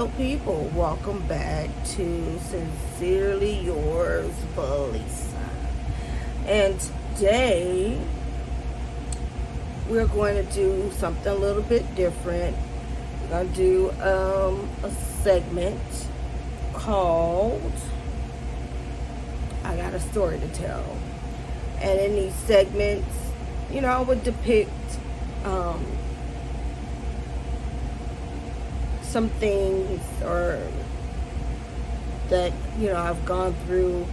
Hello, people. Welcome back to Sincerely Yours, Belisa. And today, we're going to do something a little bit different. We're going to do a segment called I Got a Story to Tell. And in these segments, I would depict some things or that I've gone through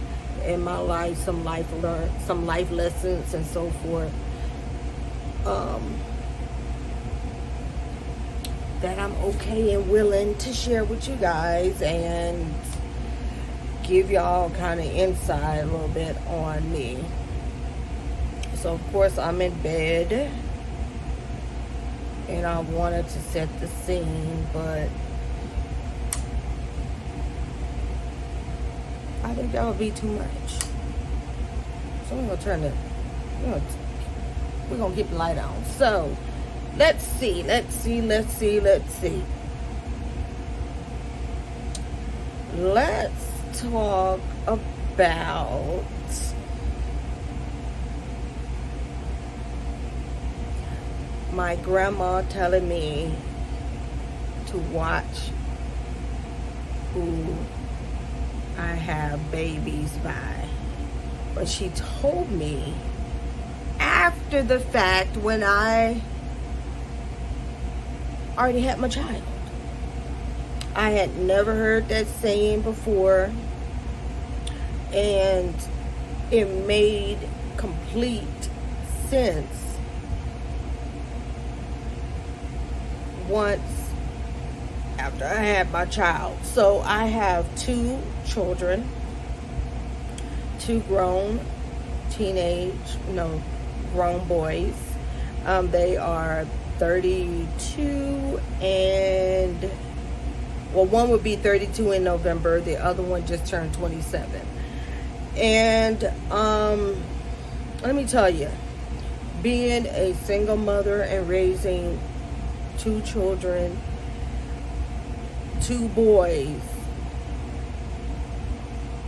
in my life, some life lessons and so forth, that I'm okay and willing to share with you guys and give y'all kind of insight a little bit on me. So of course I'm in bed and I wanted to set the scene, but I think that would be too much. So we're gonna turn we're gonna keep the light on. So let's see. Let's talk about my grandma telling me to watch who I have babies by. But she told me after the fact when I already had my child. I had never heard that saying before, and it made complete sense once after I had my child. So I have two children, two grown grown boys. They are 32 and one would be 32 in November. The other one just turned 27. And let me tell you, being a single mother and raising two children, two boys,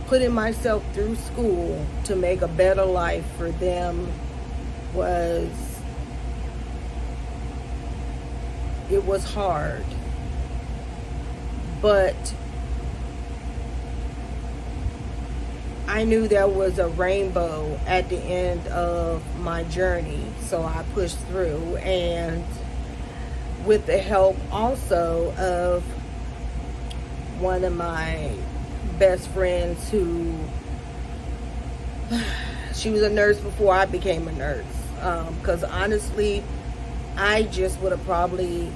putting myself through school to make a better life for them it was hard. But I knew there was a rainbow at the end of my journey, so I pushed through, and with the help also of one of my best friends who she was a nurse before I became a nurse, because honestly I just would have probably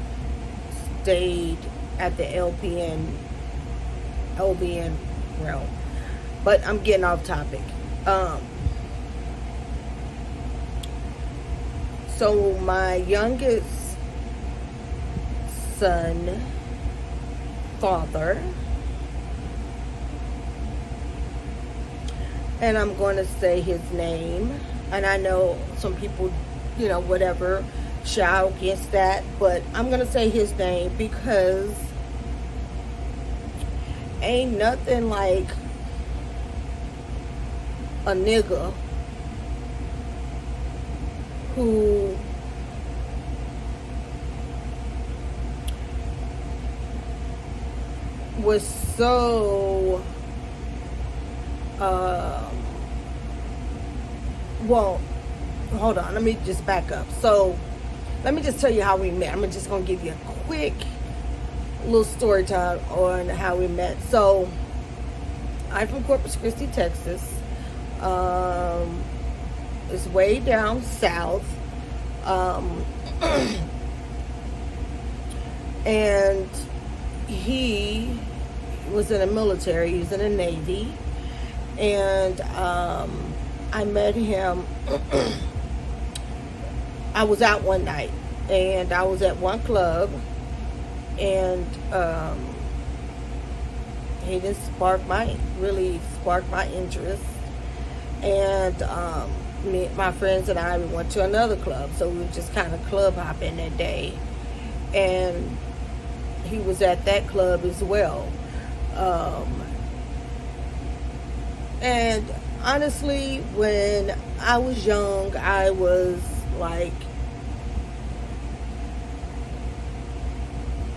stayed at the LVN realm. But I'm getting off topic. So my youngest son father, and I'm going to say his name, and I know some people, whatever, shout against that, but I'm going to say his name because ain't nothing like a nigga who was so hold on, let me just back up. So let me just tell you how we met. I'm just gonna give you a quick little story time on how we met. So I'm from Corpus Christi, Texas. It's way down south. And he was in the military. He was in the Navy. And I met him. I was out one night, and I was at one club, and he just really sparked my interest. And my friends and I, we went to another club, so we were just kind of club hopping that day. And he was at that club as well. Um, and honestly, when I was young, I was like,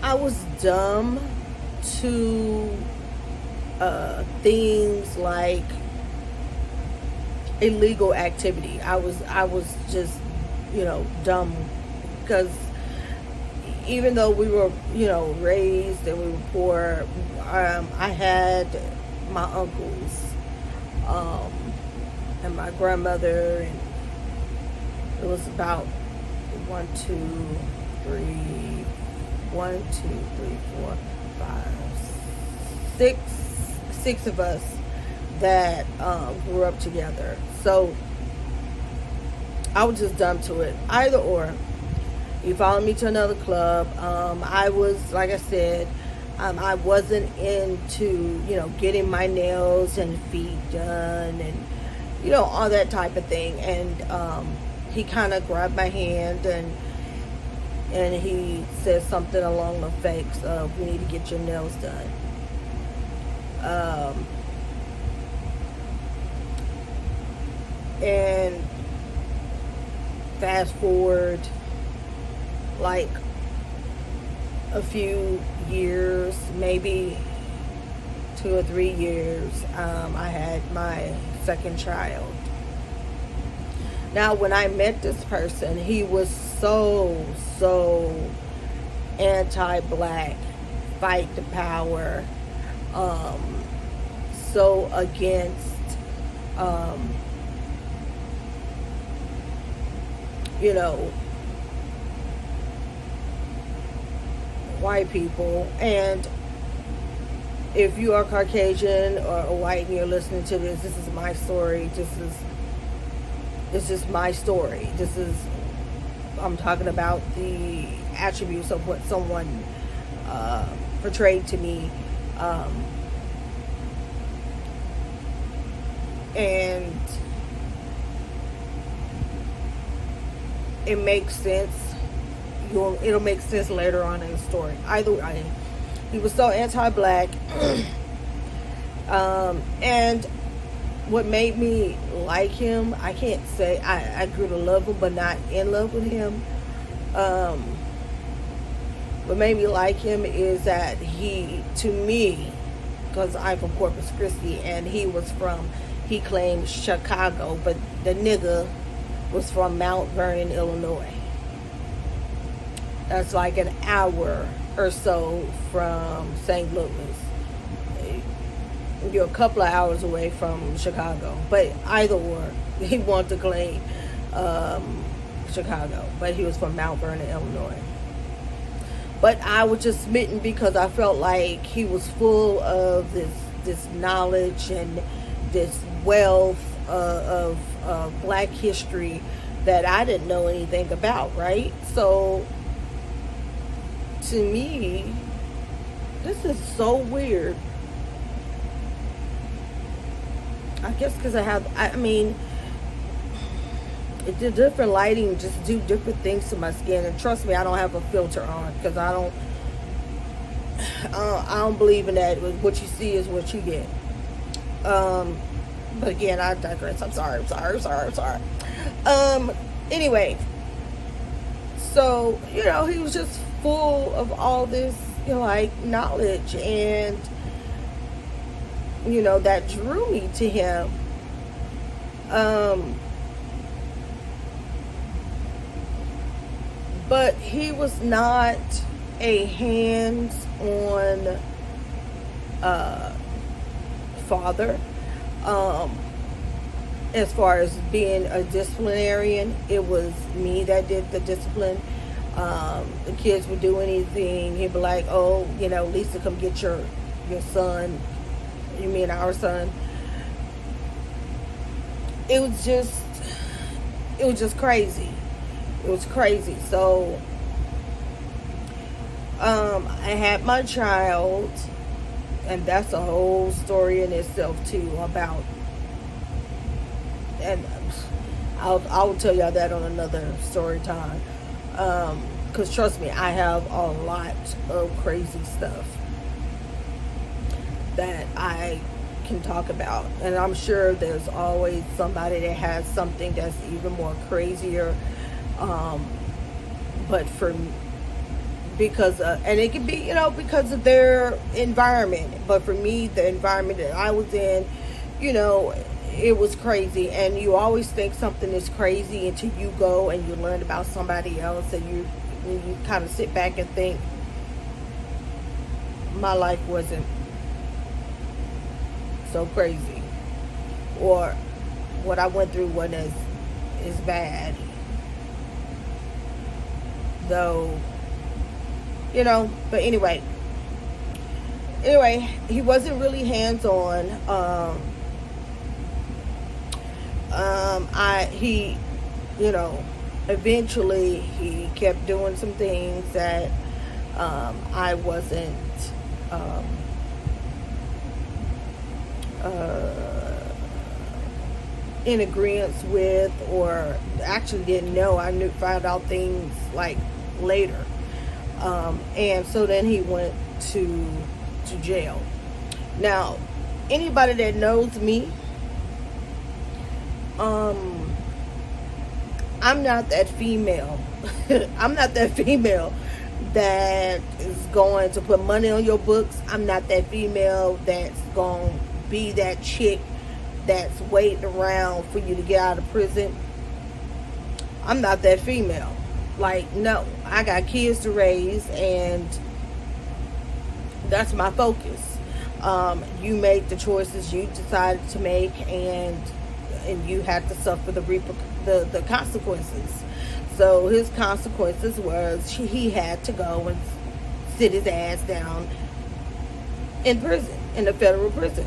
I was dumb to things like illegal activity. I was just, dumb, because even though we were, raised and we were poor, I had my uncles, um, and my grandmother, and it was about one, two, three, one, two, three, four, five, six of us that grew up together. So I was just dumb to it. Either or. You followed me to another club. I was, like I said, I wasn't into, getting my nails and feet done, and, all that type of thing. And he kind of grabbed my hand, and he said something along the fakes of, "We need to get your nails done." And fast forward like a few years, maybe 2 or 3 years, I had my second child. Now, when I met this person, he was so anti-black, fight the power, so against, you know, white people. And if you are Caucasian or white and you're listening to this is my story. This is my story. I'm talking about the attributes of what someone portrayed to me, and it makes sense. It'll make sense later on in the story. Either way, he was so anti-black, and what made me like him, I can't say I grew to love him, but not in love with him. What made me like him is that he, to me, because I'm from Corpus Christi and he claimed Chicago, but the nigga was from Mount Vernon, Illinois. That's like an hour or so from St. Louis. You're a couple of hours away from Chicago. But either or, he wanted to claim Chicago. But he was from Mount Vernon, Illinois. But I was just smitten because I felt like he was full of this knowledge and this wealth of black history that I didn't know anything about, right? So, to me, this is so weird. I guess because I mean, it did different lighting, just do different things to my skin. And trust me, I don't have a filter on because I don't believe in that. What you see is what you get. But again, I digress. I'm sorry. Anyway, so, he was just full of all this, like, knowledge, and, that drew me to him. But he was not a hands-on father. As far as being a disciplinarian, it was me that did the discipline. The kids would do anything, he'd be like, "Oh, Lisa, come get your son. You mean our son?" It was just crazy. It was crazy. So, I had my child, and that's a whole story in itself too, about, and I'll tell y'all that on another story time. because trust me, I have a lot of crazy stuff that I can talk about, and I'm sure there's always somebody that has something that's even more crazier. But for because and it can be, you know, because of their environment, but for me, the environment that I was in, you know, it was crazy. And you always think something is crazy until you go and you learn about somebody else, and you kind of sit back and think, my life wasn't so crazy, or what I went through wasn't as bad, though, you know. But anyway, he wasn't really hands-on. He, you know, eventually he kept doing some things that I wasn't in agreement with, or actually didn't know. Found out things like later. And so then he went to jail. Now, anybody that knows me, I'm not that female. I'm not that female that is going to put money on your books. I'm not that female that's going to be that chick that's waiting around for you to get out of prison. I'm not that female. Like, no, I got kids to raise, and that's my focus. You make the choices you decided to make, and you had to suffer the consequences. So his consequences was he had to go and sit his ass down in prison, in the federal prison.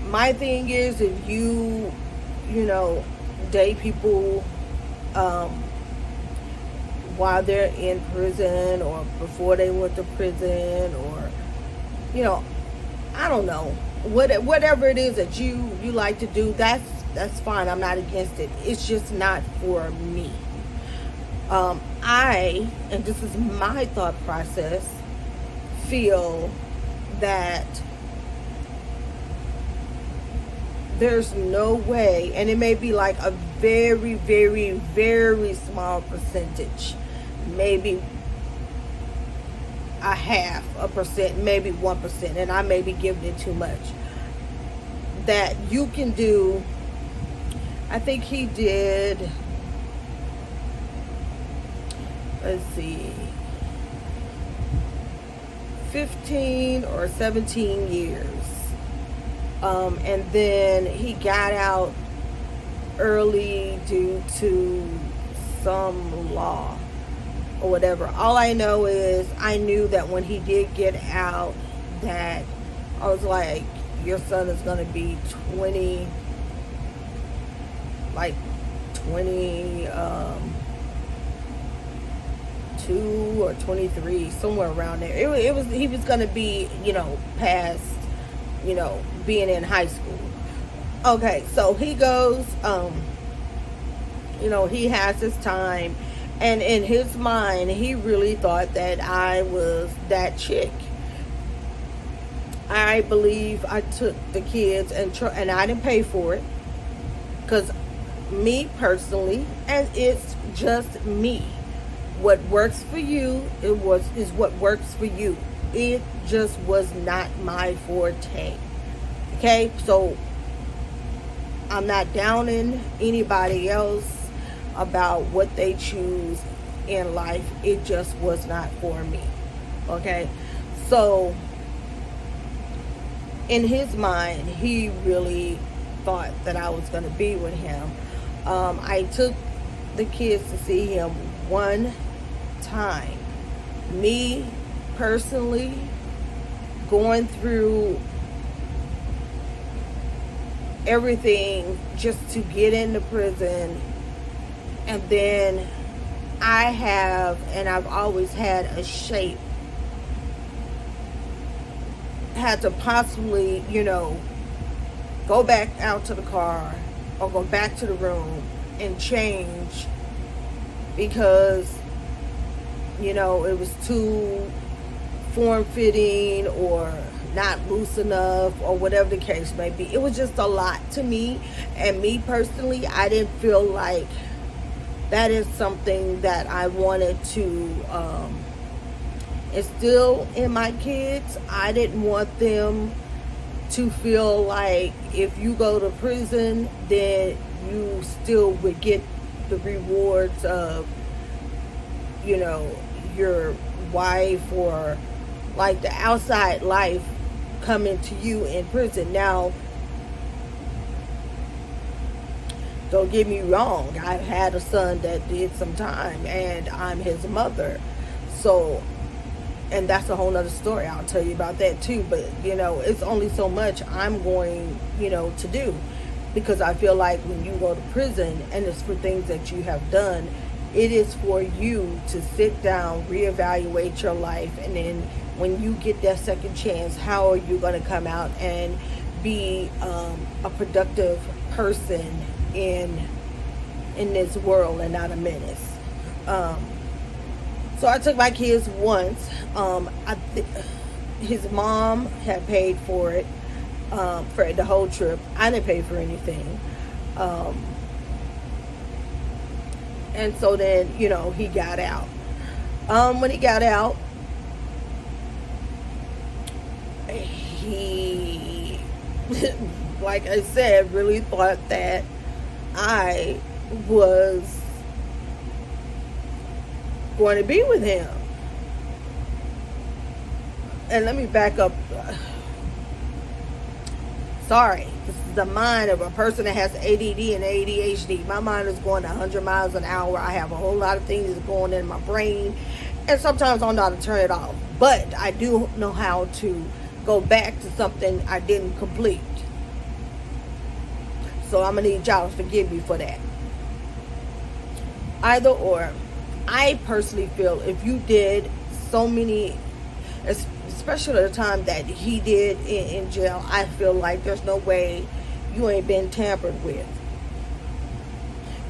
My thing is, if you know, date people while they're in prison, or before they went to prison, or, you know, I don't know, whatever it is that you like to do, that's fine. I'm not against it. It's just not for me. And this is my thought process, feel that there's no way, and it may be like a very, very, very small percentage, maybe a 0.5%, maybe 1%, and I may be giving it too much, that you can do. I think he did, let's see, 15 or 17 years. And then he got out early due to some law or whatever. All I know is I knew that when he did get out, that I was like, your son is going to be 22 or 23, somewhere around there. He was going to be, you know, past, you know, being in high school. Okay, so he goes, you know, he has his time, and in his mind, he really thought that I was that chick. I believe I took the kids and I didn't pay for it, because me personally, and it's just me, what works for you is what works for you. It just was not my forte. Okay, so I'm not downing anybody else about what they choose in life. It just was not for me. Okay, so in his mind, he really thought that I was going to be with him. I took the kids to see him one time. Me personally, going through everything just to get into prison, and then I've always had a shape, had to possibly, you know, go back out to the car or go back to the room and change, because it was too form-fitting or not loose enough or whatever the case may be. It was just a lot to me, and me personally, I didn't feel like that is something that I wanted to instill in my kids. I didn't want them to feel like if you go to prison, then you still would get the rewards of, your wife or like the outside life coming to you in prison. Now, don't get me wrong, I've had a son that did some time and I'm his mother. So, and that's a whole nother story. I'll tell you about that too. But, it's only so much I'm going, to do. Because I feel like when you go to prison and it's for things that you have done, it is for you to sit down, reevaluate your life, and then when you get that second chance, how are you going to come out and be a productive person in this world and not a menace? So I took my kids once. His mom had paid for it, for the whole trip. I didn't pay for anything. And so then, he got out. When he got out, he, like I said, really thought that I was going to be with him. And let me back up. Sorry, this is the mind of a person that has ADD and ADHD. My mind is going 100 miles an hour. I have a whole lot of things going in my brain, and sometimes I don't know how to turn it off. But I do know how to go back to something I didn't complete. So I'm going to need y'all to forgive me for that. Either or. I personally feel if you did so many, especially the time that he did in jail, I feel like there's no way you ain't been tampered with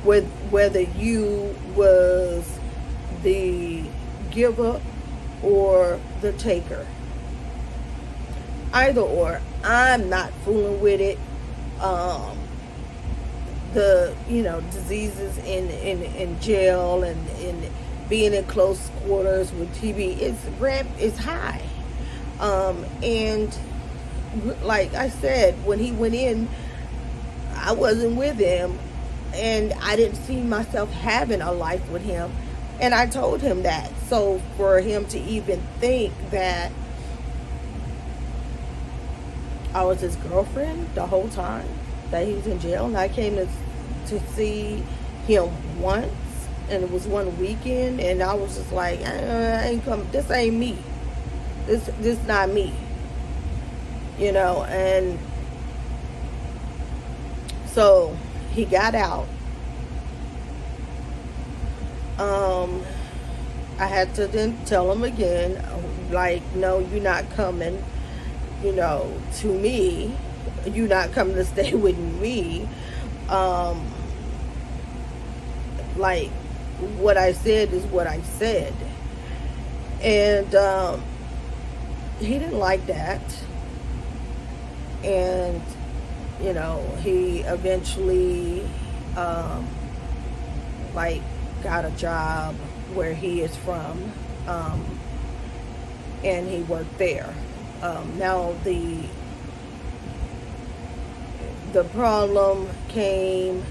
whether you was the giver or the taker. Either or, I'm not fooling with it. The diseases in jail and being in close quarters with TB, it's high. And like I said, when he went in, I wasn't with him, and I didn't see myself having a life with him, and I told him that. So for him to even think that I was his girlfriend the whole time that he was in jail, and I came to see him once, and it was one weekend, and I was just like, I ain't come. This ain't me. This not me. And so he got out. I had to then tell him again, like, no, you're not coming, to me. You're not coming to stay with me. Like, what I said is what I said. And he didn't like that. And, he eventually, got a job where he is from, and he worked there. Now the problem came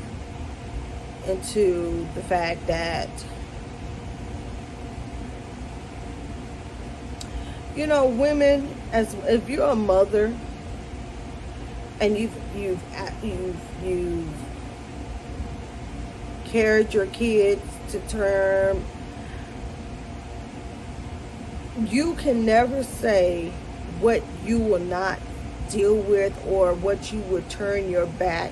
into the fact that, women, as if you're a mother and you've carried your kids to term, you can never say what you will not deal with or what you would turn your back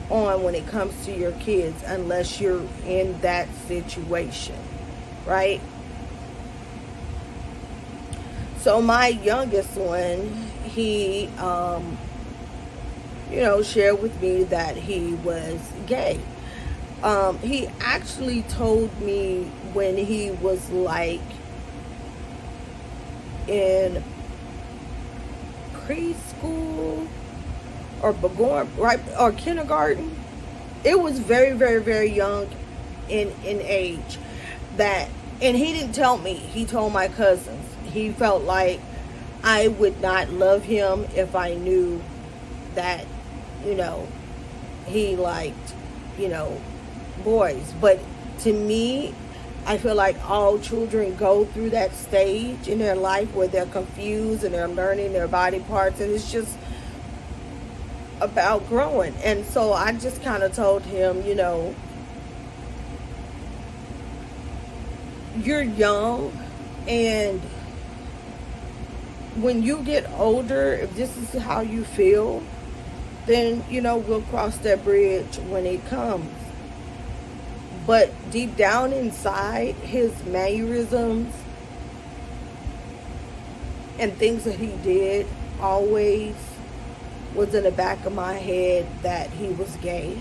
on when it comes to your kids unless you're in that situation, right? So my youngest one, he shared with me that he was gay. He actually told me when he was like in preschool or right, or kindergarten. It was very, very, very young in age. That, and he didn't tell me. He told my cousins. He felt like I would not love him if I knew that, you know, he liked, you know, boys. But to me, I feel like all children go through that stage in their life where they're confused and they're learning their body parts, and it's just about growing. And so I just kind of told him, you know, you're young, and when you get older, if this is how you feel, then, you know, we'll cross that bridge when it comes. But deep down inside, his mannerisms and things that he did always was in the back of my head that he was gay.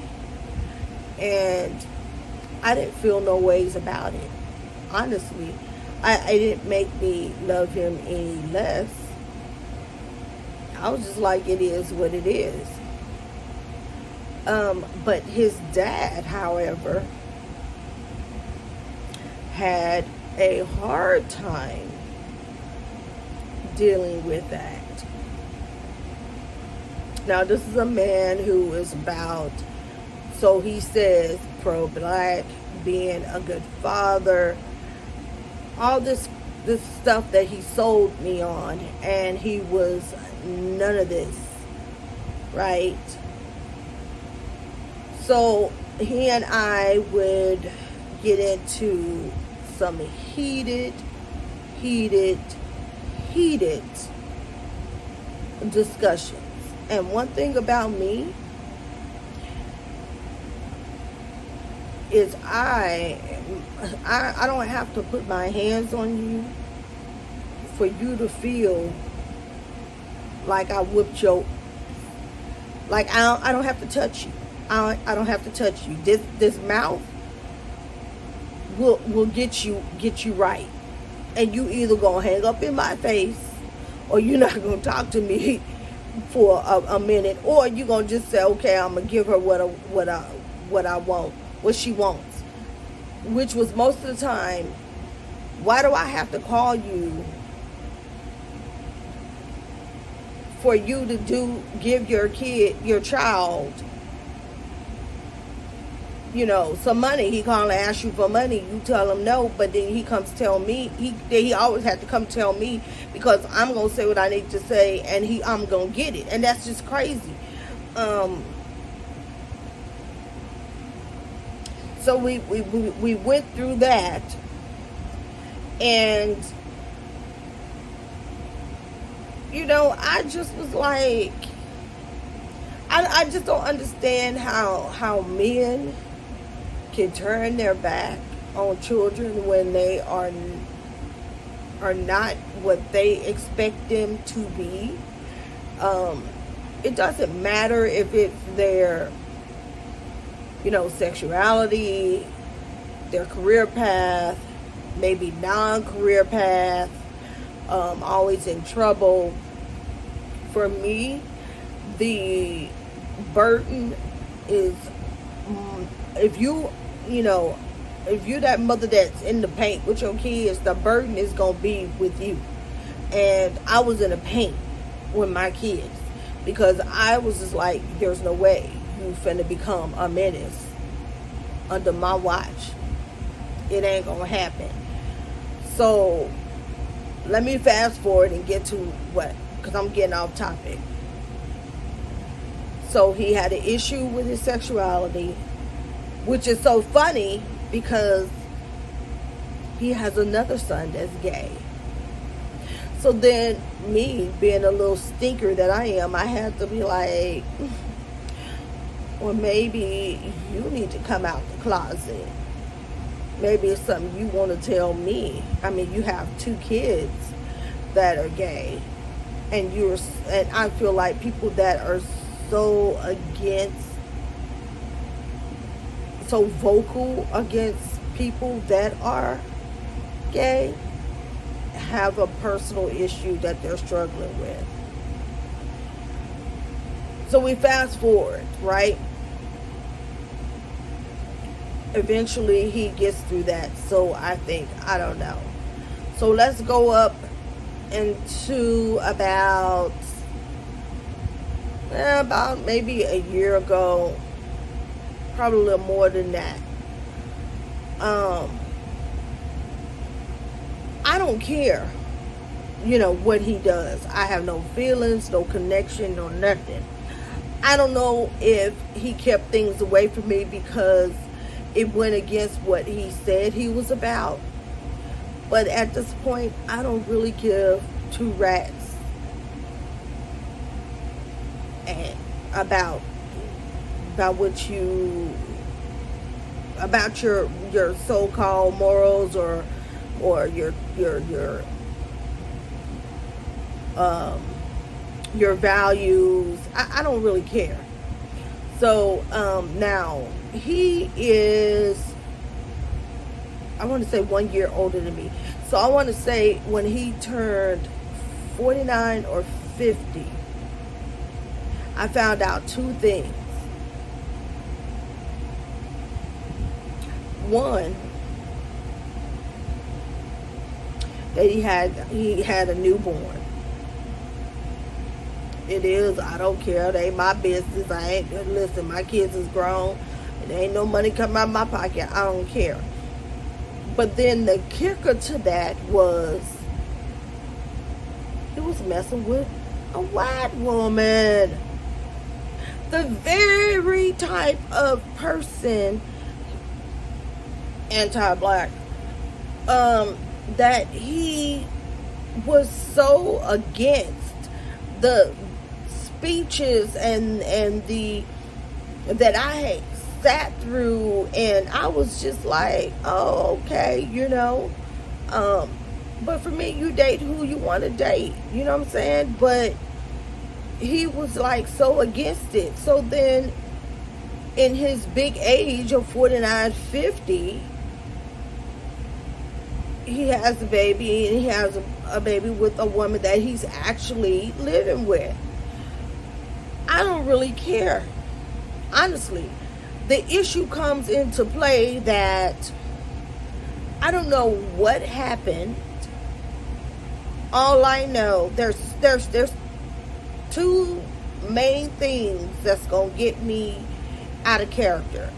And I didn't feel no ways about it. Honestly, it didn't make me love him any less. I was just like, it is what it is. But his dad, however, had a hard time dealing with that. Now, this is a man who is about, so he says, pro-black, being a good father, all this stuff that he sold me on, and he was none of this, right? So he and I would get into some heated discussions. And one thing about me is I don't have to put my hands on you for you to feel like I whipped your, like I don't have to touch you. I don't have to touch you. This mouth will get you right. And you either gonna hang up in my face, or you're not gonna talk to me for a minute, or you gonna just say, okay, I'm gonna give her what I want, what she wants, which was most of the time. Why do I have to call you for you to give your child, you know, some money? He calling to ask you for money, you tell him no, but then he comes tell me, he always had to come tell me, because I'm gonna say what I need to say, and I'm gonna get it. And that's just crazy. So we went through that, and you know, I just was like, I just don't understand how men can turn their back on children when they are not what they expect them to be. It doesn't matter if it's their, you know, sexuality, their career path, maybe non-career path, always in trouble. For me, the burden is, if you're that mother that's in the paint with your kids, the burden is gonna be with you. And I was in the paint with my kids, because I was just like, there's no way you finna become a menace under my watch. It ain't gonna happen. So let me fast forward and get to what, because I'm getting off topic. So he had an issue with his sexuality, which is so funny because he has another son that's gay. So then, me being a little stinker that I am, I had to be like, well, maybe you need to come out the closet. Maybe it's something you want to tell me. I mean, you have 2 kids that are gay, and I feel like people that are so vocal against people that are gay have a personal issue that they're struggling with. So we fast forward, right? Eventually he gets through that. So I don't know. So let's go up into about maybe a year ago, probably a little more than that. I don't care, what he does. I have no feelings, no connection, no nothing. I don't know if he kept things away from me because it went against what he said he was about. But at this point, I don't really give two rats and about what you, about your so-called morals or your values. I don't really care. So now he is, I want to say 1 year older than me. So I want to say when he turned 49 or 50, I found out two things. One, that he had a newborn. It is, I don't care. It ain't my business. Listen, my kids is grown. There ain't no money coming out of my pocket. I don't care. But then the kicker to that was he was messing with a white woman. The very type of person, anti-black, that he was so against. The speeches and the that I had sat through, and I was just like, oh, okay, but for me, you date who you want to date, you know what I'm saying? But he was like so against it. So then in his big age of 49, 50, he has a baby, and he has a baby with a woman that he's actually living with. I don't really care, honestly. The issue comes into play that I don't know what happened. All I know, there's two main things that's gonna get me out of character,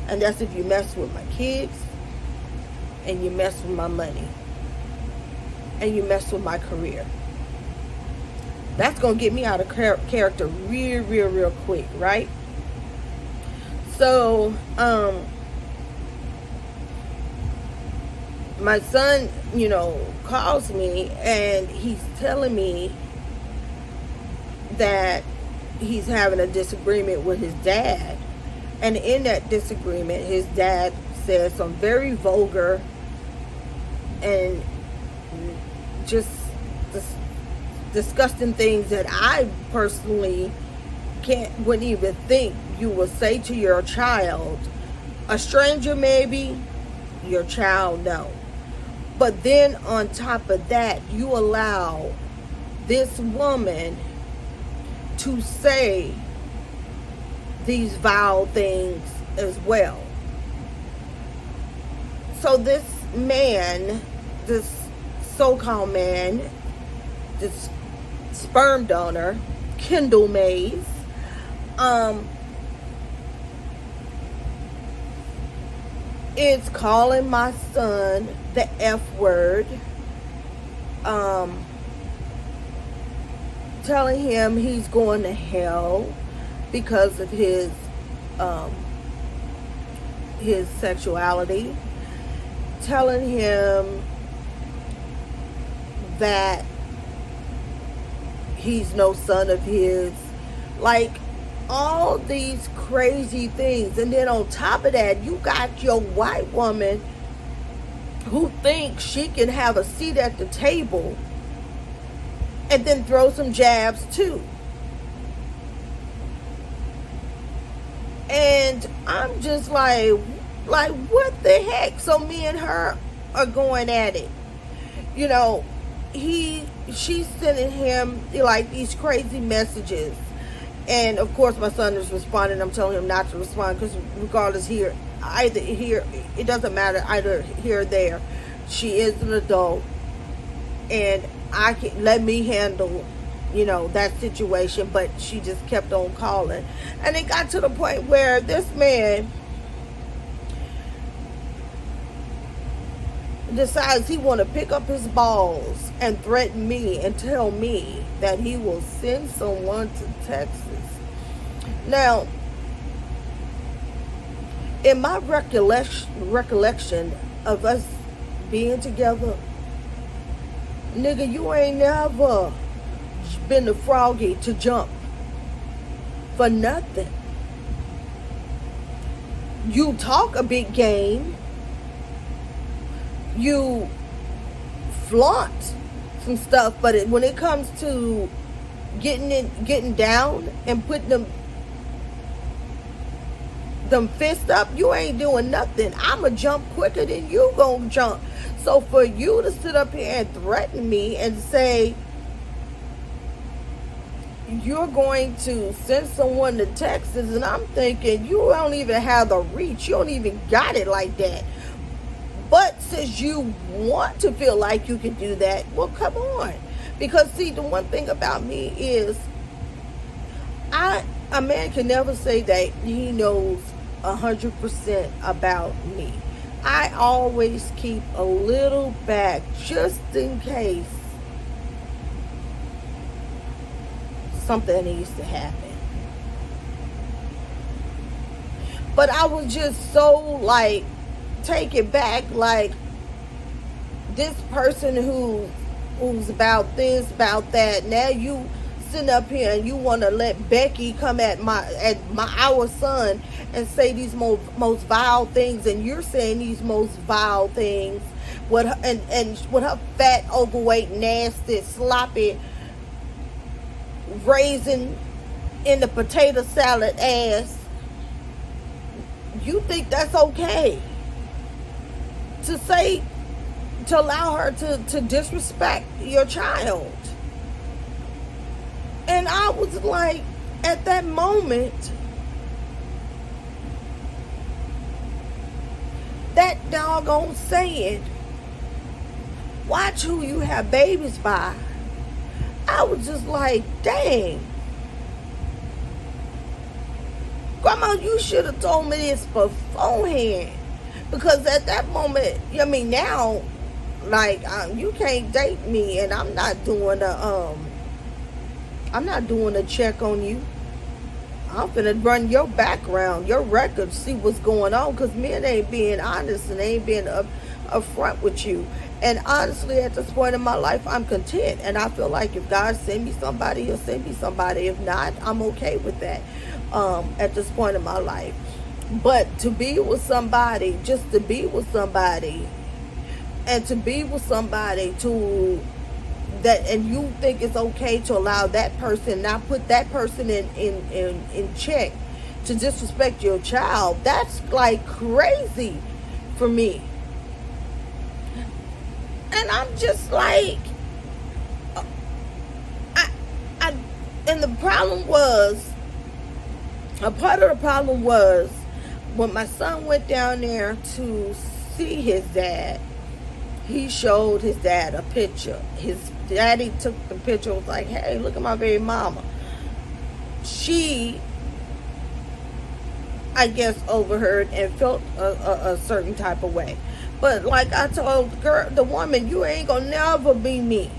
and that's if you mess with my kids, and you mess with my money, and you mess with my career. That's gonna get me out of character real quick, right? So my son, calls me, and he's telling me that he's having a disagreement with his dad. And in that disagreement, his dad said some very vulgar and just disgusting things that I personally wouldn't even think you would say to your child. A stranger maybe, your child no. But then on top of that, you allow this woman to say these vile things as well. So this man, this so-called man, this sperm donor, Kendall Mays, is calling my son the F word, telling him he's going to hell because of his sexuality, telling him that he's no son of his, like all these crazy things. And then on top of that, you got your white woman who thinks she can have a seat at the table and then throw some jabs too. And I'm just like what the heck? So me and her are going at it. she's sending him like these crazy messages, and of course my son is responding. I'm telling him not to respond because regardless, either here, it doesn't matter, either here or there, she is an adult, and I can let me handle that situation. But she just kept on calling, and it got to the point where this man decides he want to pick up his balls and threaten me and tell me that he will send someone to Texas. Now, in my recollection of us being together, nigga, you ain't never been the froggy to jump for nothing. You talk a big game. You flaunt some stuff, but when it comes to getting down and putting them fists up, you ain't doing nothing. I'ma jump quicker than you gonna jump. So for you to sit up here and threaten me and say you're going to send someone to Texas, and I'm thinking you don't even have the reach. You don't even got it like that. But since you want to feel like you can do that, well, come on. Because see, the one thing about me is a man can never say that he knows 100% about me. I always keep a little back just in case something needs to happen. But I was just so taken back, like this person who's about this, about that. Now you sitting up here and you want to let Becky come at our son and say these most vile things, and you're saying these most vile things with her, and with her fat, overweight, nasty, sloppy, raisin in the potato salad ass. You think that's okay to allow her to disrespect your child? And I was like, at that moment, that doggone saying, watch who you have babies by, I was just like, dang, Grandma, you should have told me this beforehand. Because at that moment, now, you can't date me, and I'm not doing a check on you. I'm finna run your background, your record, see what's going on, because men ain't being honest and ain't being upfront with you. And honestly, at this point in my life, I'm content, and I feel like if God send me somebody, he'll send me somebody. If not, I'm okay with that at this point in my life. But to be with somebody, just to be with somebody, and to be with somebody and you think it's okay to allow that person, not put that person in check, to disrespect your child, that's like crazy for me. And I'm just like, and the problem was, a part of the problem was, when my son went down there to see his dad, he showed his dad a picture. His daddy took the picture, was like, hey, look at my baby mama. She, I guess, overheard and felt a certain type of way. But like I told the woman, you ain't gonna never be me.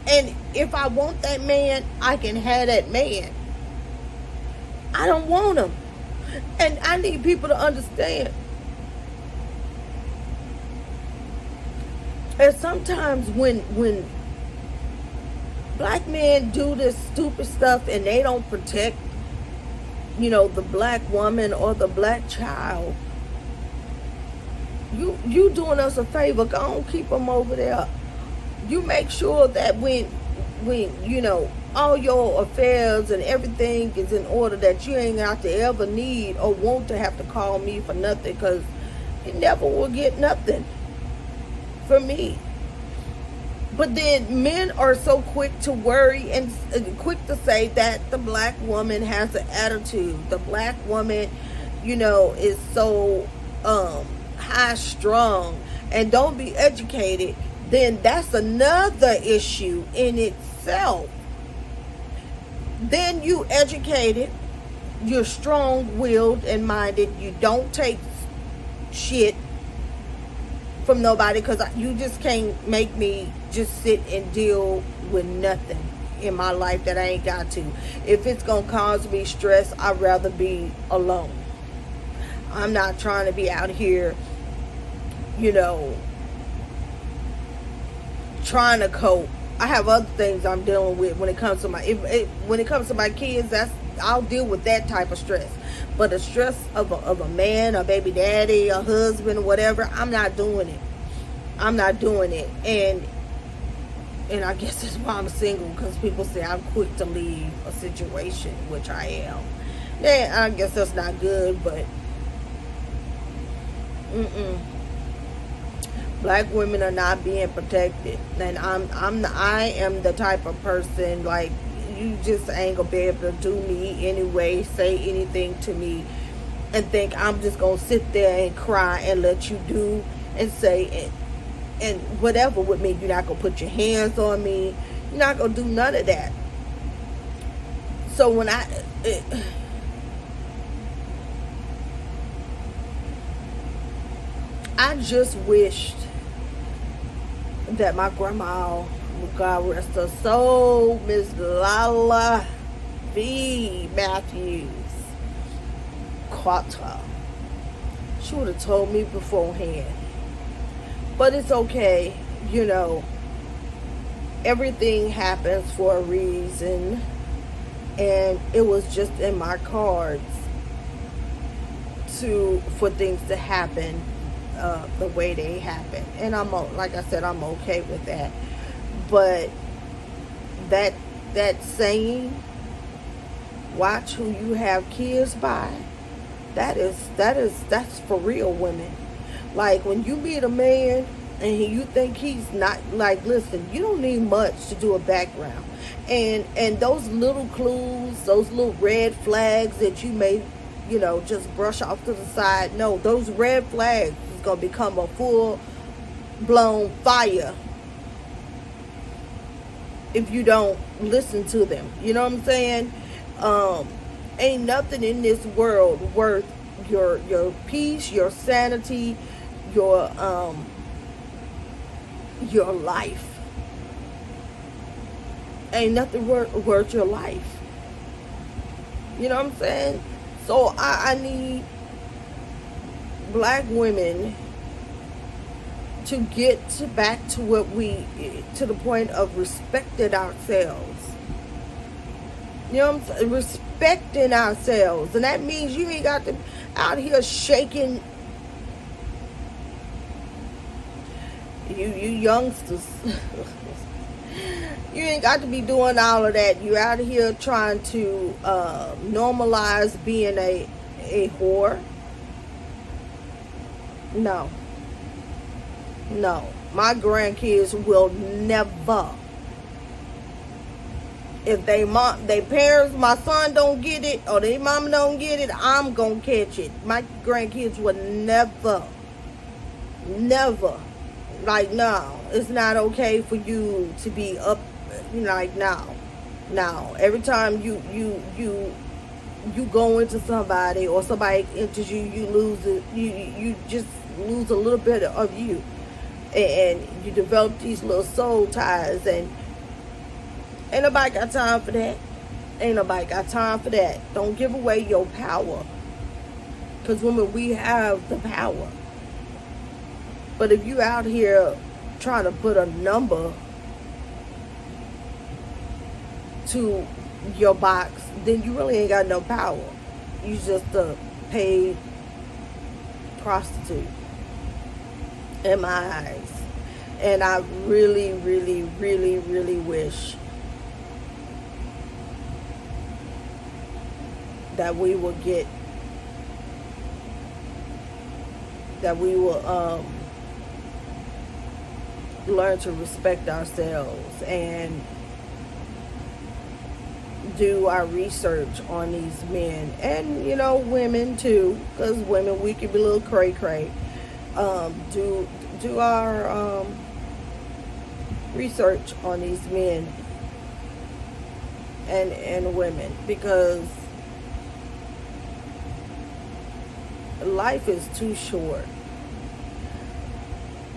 And if I want that man, I can have that man. I don't want him. And I need people to understand. And sometimes when black men do this stupid stuff and they don't protect, the black woman or the black child, you doing us a favor. Go on, keep them over there. You make sure that when all your affairs and everything is in order, that you ain't got to ever need or want to have to call me for nothing, because you never will get nothing from me. But then men are so quick to worry and quick to say that the black woman has an attitude. The black woman, is so high strung and don't be educated. Then that's another issue in itself. Then you educated, you're strong willed and minded, you don't take shit from nobody, because you just can't make me just sit and deal with nothing in my life that I ain't got to. If it's gonna cause me stress, I'd rather be alone. I'm not trying to be out here, trying to cope. I have other things I'm dealing with when it comes to my kids. I'll deal with that type of stress. But the stress of a man, a baby daddy, a husband, whatever, I'm not doing it. I'm not doing it. And I guess that's why I'm single, because people say I'm quick to leave a situation, which I am. Yeah, I guess that's not good, but black women are not being protected, and I am the type of person, like, you just ain't gonna be able to do me anyway, say anything to me, and think I'm just gonna sit there and cry and let you do and say and whatever with me. You're not gonna put your hands on me. You're not gonna do none of that. So when I just wished that my grandma, God rest her soul, Miss Lala V. Matthews Carter, she would have told me beforehand. But it's okay, everything happens for a reason, and it was just in my cards for things to happen the way they happen, and like I said, I'm okay with that. But that saying, watch who you have kids by, that's for real women. Like, when you meet a man and you think he's not, like, listen, you don't need much to do a background, and those little clues, those little red flags that you may just brush off to the side, no, those red flags is gonna become a full blown fire if you don't listen to them. You know what I'm saying? Ain't nothing in this world worth your peace, your sanity, your life. Ain't nothing worth your life. You know what I'm saying? So I need black women to get back to to the point of respecting ourselves. You know what I'm saying? Respecting ourselves. And that means you ain't got to out here shaking. You youngsters. You ain't got to be doing all of that. You out here trying to normalize being a whore. No. My grandkids will never. If they parents, my son don't get it, or their mama don't get it, I'm gonna catch it. My grandkids would never. Like, no, it's not okay for you to be up. Like, now. Every time you go into somebody, or somebody enters you, you lose it. You just lose a little bit of you, and you develop these little soul ties, and ain't nobody got time for that. Don't give away your power, because women, we have the power. But if you out here trying to put a number to your box, then you really ain't got no power. You just a paid prostitute in my eyes. And I really, really, really, really wish that we will learn to respect ourselves and do our research on these men, and women too, because women, we can be a little cray cray. Do our research on these men and women, because life is too short.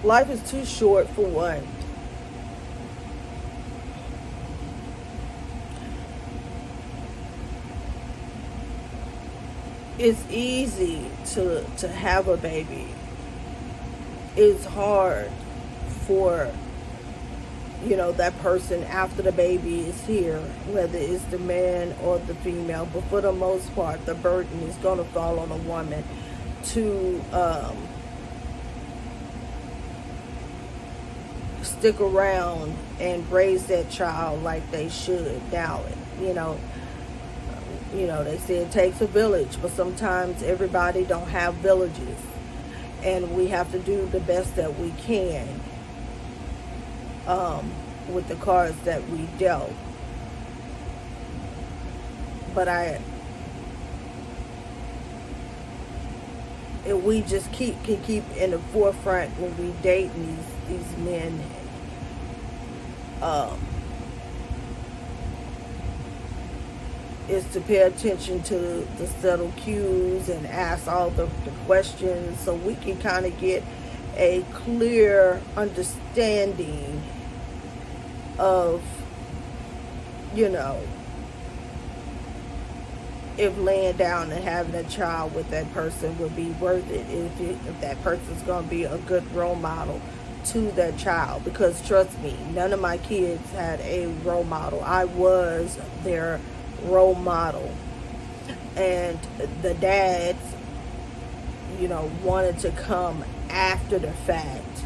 Life is too short for what? It's easy to have a baby. It's hard for that person after the baby is here, whether it's the man or the female. But for the most part, the burden is going to fall on a woman to stick around and raise that child like they should. Now, they say it takes a village, but sometimes everybody don't have villages, and we have to do the best that we can with the cards that we dealt. But if we just can keep in the forefront when we dating these men, is to pay attention to the subtle cues and ask all the questions, so we can kind of get a clear understanding of, if laying down and having a child with that person would be worth it, if that person's going to be a good role model to that child. Because trust me, none of my kids had a role model. I was their role model, and the dads wanted to come after the fact.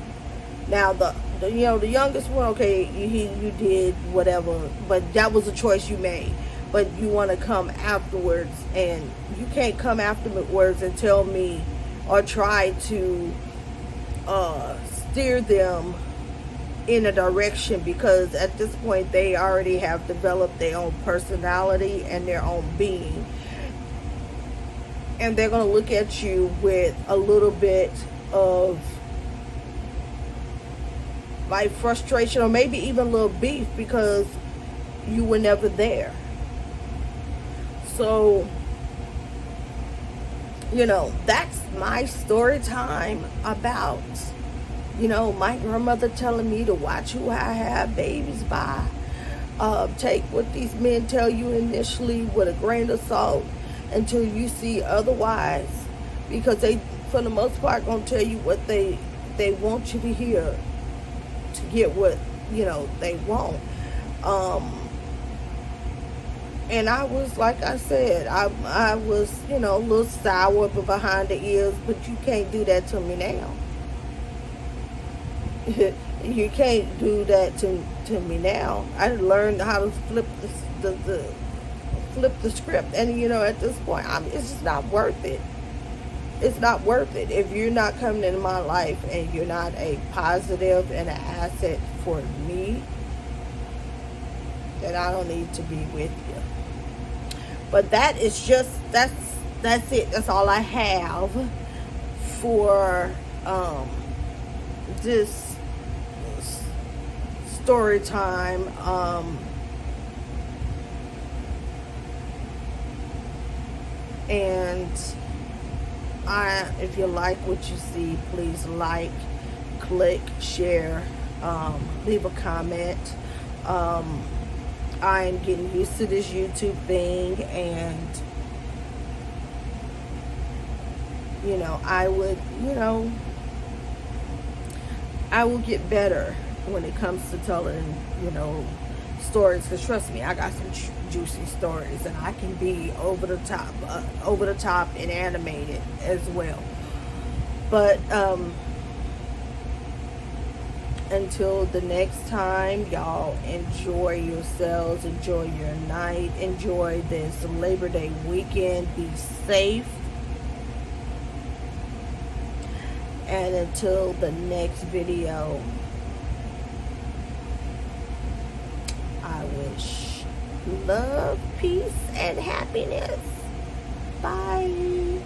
Now the youngest one, okay, you did whatever, but that was a choice you made. But you want to come afterwards, and you can't come afterwards and tell me or try to steer them in a direction, because at this point they already have developed their own personality and their own being, and they're going to look at you with a little bit of like frustration, or maybe even a little beef, because you were never there. So that's my story time about my grandmother telling me to watch who I have babies by. Take what these men tell you initially with a grain of salt until you see otherwise, because they, for the most part, gonna tell you what they want you to hear to get what they want. And I was, like I said, I was a little sour behind the ears, but you can't do that to me now. You can't do that to me now. I learned how to flip the script, and at this point, it's just not worth it. It's not worth it. If you're not coming into my life and you're not a positive and an asset for me, then I don't need to be with you. But that is just that's it. That's all I have for this story time. And if you like what you see, please like, click, share, leave a comment. I am getting used to this YouTube thing, and I will get better when it comes to telling stories, because trust me, I got some juicy stories, and I can be over the top and animated as well. But until the next time, y'all, enjoy yourselves, enjoy your night, enjoy this Labor Day weekend, be safe, and until the next video, wish love, peace, and happiness. Bye.